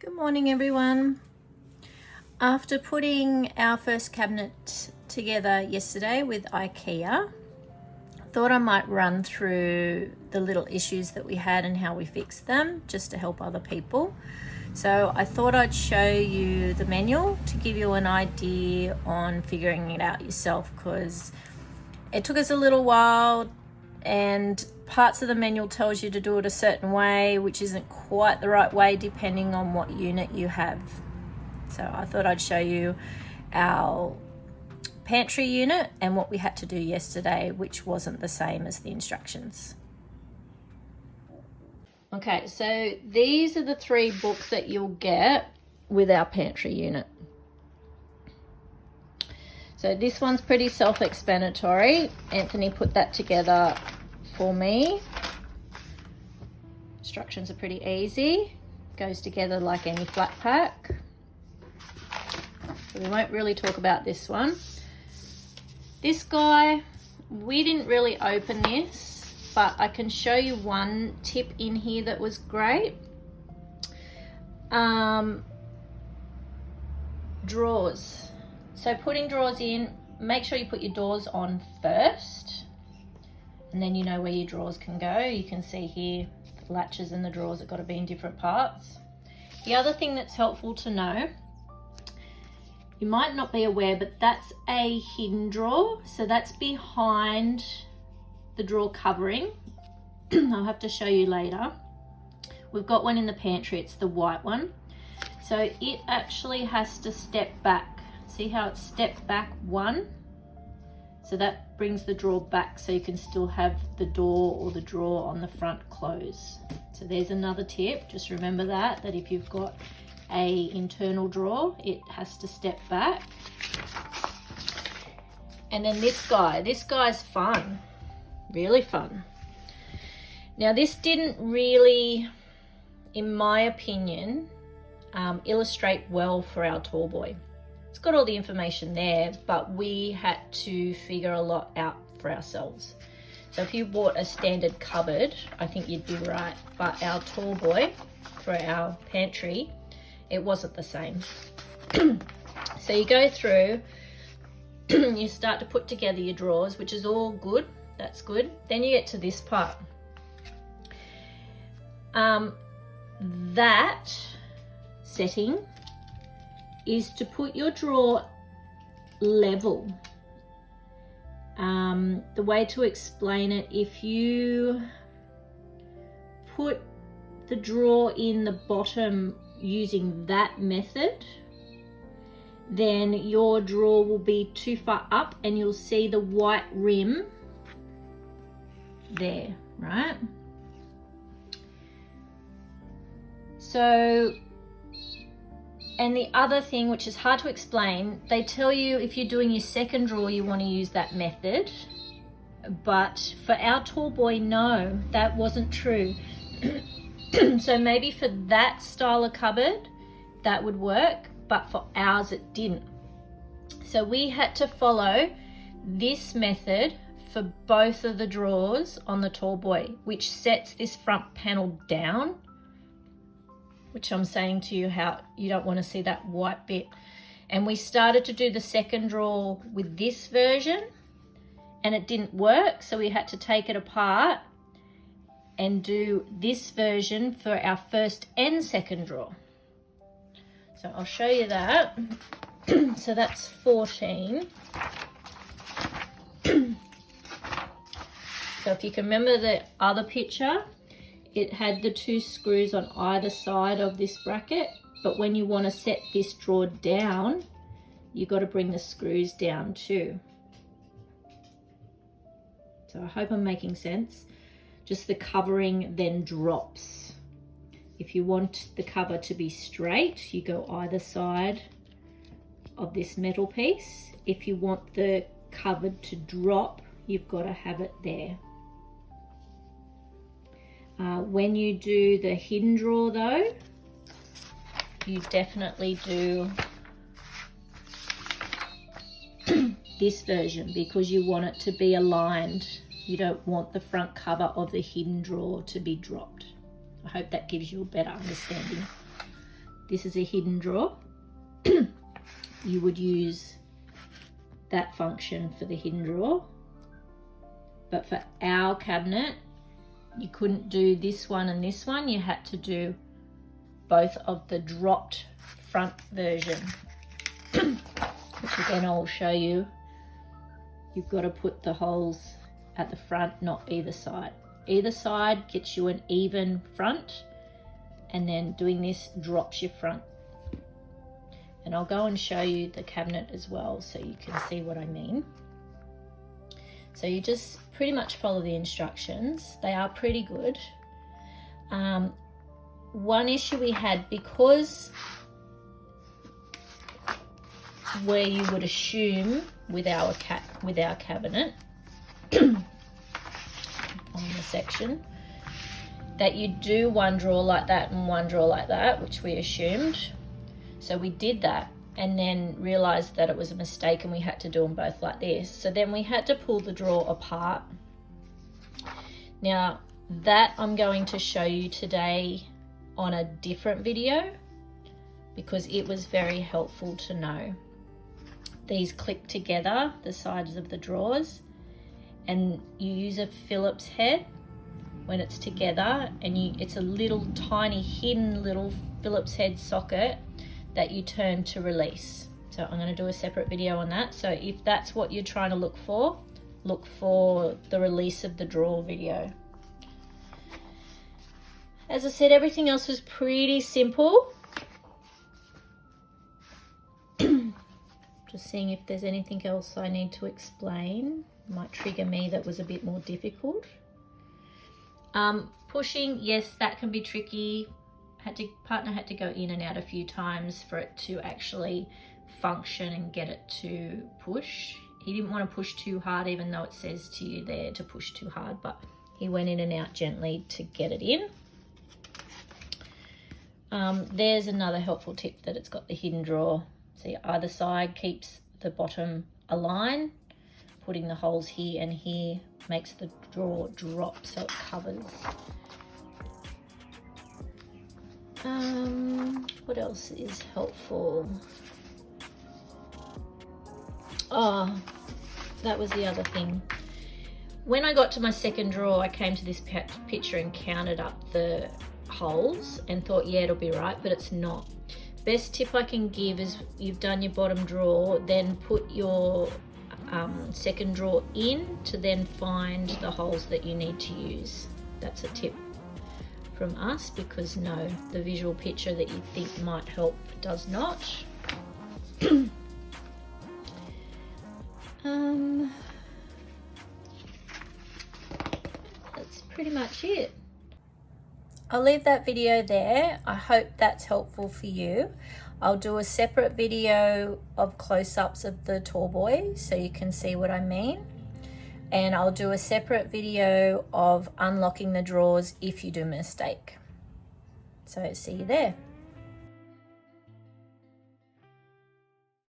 Good morning, everyone. After putting our first cabinet together yesterday with IKEA, I thought I might run through the little issues that we had and how we fixed them, just to help other people. So I thought I'd show you the manual to give you an idea on figuring it out yourself, because it took us a little while and parts of the manual tells you to do it a certain way, which isn't quite the right way depending on what unit you have. So I thought I'd show you our pantry unit and what we had to do yesterday, which wasn't the same as the instructions. Okay, so these are the 3 books that you'll get with our pantry unit. So this one's pretty self-explanatory. Anthony put that together for me. Instructions are pretty easy. Goes together like any flat pack. So we won't really talk about this one. This guy, we didn't really open this, but I can show you one tip in here that was great. Drawers. So putting drawers in, make sure you put your doors on first, and then you know where your drawers can go. You can see here the latches and the drawers have got to be in different parts. The other thing that's helpful to know, you might not be aware, but that's a hidden drawer. So that's behind the drawer covering. I'll have to show you later. We've got one in the pantry, it's the white one. So it actually has to step back. See how it's stepped back 1? So that brings the drawer back so you can still have the door or the drawer on the front close. So there's another tip. Just remember that if you've got a internal drawer, it has to step back. And then this guy's fun, really fun. Now this didn't really, in my opinion, illustrate well for our tallboy. It's got all the information there, but we had to figure a lot out for ourselves. So if you bought a standard cupboard, I think you'd be right, but our tallboy for our pantry, it wasn't the same. So you go through, you start to put together your drawers, which is all good, that's good. Then you get to this part. That setting is to put your drawer level. The way to explain it, if you put the drawer in the bottom using that method, then your drawer will be too far up and you'll see the white rim there, right? So, and the other thing, which is hard to explain, they tell you if you're doing your second drawer, you want to use that method. But for our tallboy, no, that wasn't true. So maybe for that style of cupboard, that would work, but for ours, it didn't. So we had to follow this method for both of the drawers on the tallboy, which sets this front panel down, which I'm saying to you how you don't want to see that white bit. And we started to do the second drawer with this version and it didn't work, so we had to take it apart and do this version for our first and second drawer. So I'll show you that. So that's 14. So if you can remember the other picture, it had the 2 screws on either side of this bracket, but when you want to set this drawer down, you've got to bring the screws down too. So I hope I'm making sense. Just the covering then drops. If you want the cover to be straight, you go either side of this metal piece. If you want the cover to drop, you've got to have it there. When you do the hidden drawer though, you definitely do this version because you want it to be aligned. You don't want the front cover of the hidden drawer to be dropped. I hope that gives you a better understanding. this is a hidden drawer, you would use that function for the hidden drawer. But for our cabinet, you couldn't do this one and this one. You had to do both of the dropped front version, which again I'll show you. You've got to put the holes at the front, not either side. Either side gets you an even front, and then doing this drops your front. And I'll go and show you the cabinet as well so you can see what I mean. So you just pretty much follow the instructions. They are pretty good. One issue we had, because where you would assume with our cabinet on the section that you do one drawer like that and one drawer like that, which we assumed. So we did that and then realized that it was a mistake and we had to do them both like this. So then we had to pull the drawer apart. Now that I'm going to show you today on a different video because it was very helpful to know. These click together, the sides of the drawers, and you use a Phillips head when it's together, and it's a little tiny hidden little Phillips head socket that you turn to release. So I'm going to do a separate video on that. So if that's what you're trying to look for the release of the drawer video. As I said, everything else was pretty simple. Just seeing if there's anything else I need to explain. Might trigger me that was a bit more difficult. Pushing, yes, that can be tricky. Partner had to go in and out a few times for it to actually function and get it to push. He didn't want to push too hard, even though it says to you there to push too hard, but he went in and out gently to get it in. There's another helpful tip, that it's got the hidden drawer. See, either side keeps the bottom aligned. Putting the holes here and here makes the drawer drop so it covers. What else is helpful? Oh, that was the other thing. When I got to my second drawer, I came to this picture and counted up the holes and thought, yeah, it'll be right, but it's not. Best tip I can give is, you've done your bottom drawer, then put your second drawer in to then find the holes that you need to use. That's a tip from us, because no, the visual picture that you think might help does not. That's pretty much it. I'll leave that video there. I hope that's helpful for you. I'll do a separate video of close-ups of the tallboy so you can see what I mean. And I'll do a separate video of unlocking the drawers if you do a mistake. So see you there.